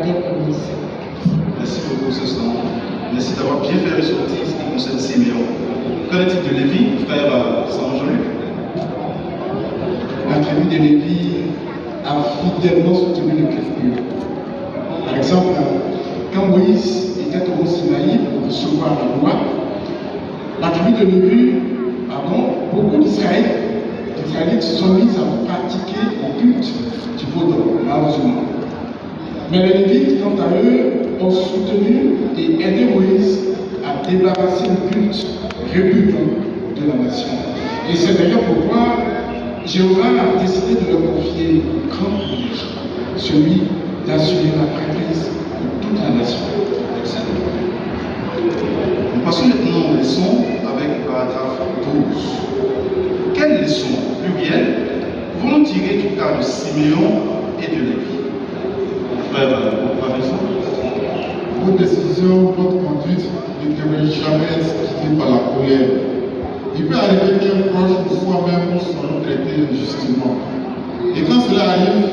Merci beaucoup, ce soir. Merci d'avoir bien fait ressortir ce qui concerne Siméon. Qu'en est-il de Lévi, frère Saint-Jean-Luc? La tribu de Lévi a fidèlement soutenu le Christ. Par exemple, quand Moïse était au mont Sinaï pour recevoir la loi, la tribu de Lévi, beaucoup d'Israélites se sont mis à pratiquer le culte du veau d'or, malheureusement. Mais les Lévites, quant à eux, ont soutenu et aidé Moïse à débarrasser le culte répugnant de la nation. Et c'est d'ailleurs pourquoi Jéhovah a décidé de leur confier un grand privilège, celui d'assurer la prêtrise de toute la nation. Nous passons maintenant aux leçons avec le paragraphe 12. Quelles leçons plurielles pouvons-nous tirer du cas de Siméon et de Lévi? Frère, vos décisions, votre conduite ne devrait jamais être guidée par la colère. Il peut arriver qu'un proche ou soi-même soit traité injustement. Et quand cela arrive,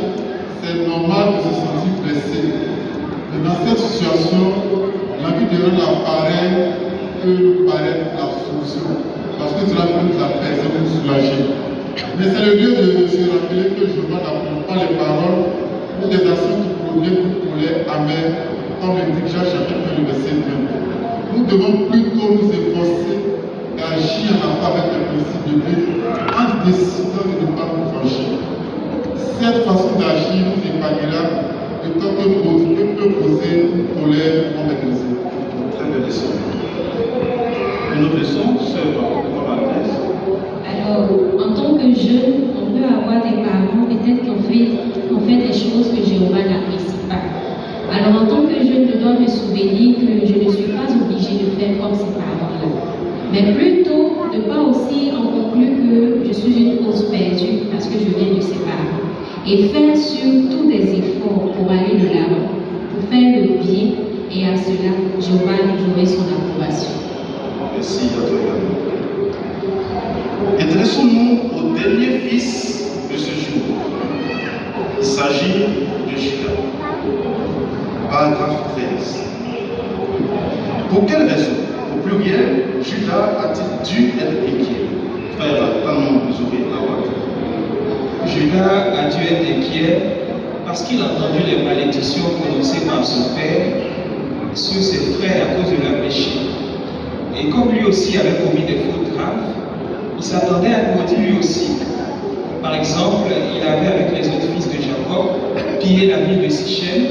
c'est normal de se sentir blessé. Mais dans cette situation, l'envie de rendre l'appareil peut paraître la solution, parce que cela peut nous apaiser, nous soulager. Mais c'est le lieu de se rappeler que je n'apprends pas les paroles ou des actions qui proviennent d'une colère amère, comme l'indique Jacques chapitre 1, verset 2. Nous devons plutôt nous efforcer d'agir en accord avec les principes de Dieu en décidant de ne pas nous fâcher. Cette façon d'agir nous épargnera de tant que peut poser une colère mauvaise. Très belle leçon. Une autre leçon, sœur Marie-Thérèse. Alors, en tant que jeune, on peut avoir des parents peut-être qui ont fait des choses que Jéhovah n'apprécie pas. Alors, en tant que jeune, je dois me souvenir que je ne suis pas obligée de faire comme ces parents-là. Mais plutôt, de ne pas aussi en conclure que je suis une cause perdue parce que je viens de ces parents. Et faire surtout des efforts pour aller de l'avant, pour faire le bien, et à cela, Jéhovah jouera son approbation. Merci à toi également. Intéressons-nous au dernier fils de ce jour. Il s'agit de Judas. Paragraphe 13. Pour quelle raison, au pluriel, Judas a-t-il dû être inquiet? Frère, pardon, nous ouvrir la voie. Judas a dû être inquiet parce qu'il a entendu les malédictions prononcées par son père sur ses frères à cause de leur péché. Et comme lui aussi avait commis des fautes graves, il s'attendait à être maudit lui aussi. Par exemple, il avait avec les autres fils de Jacob pillé la ville de Sichem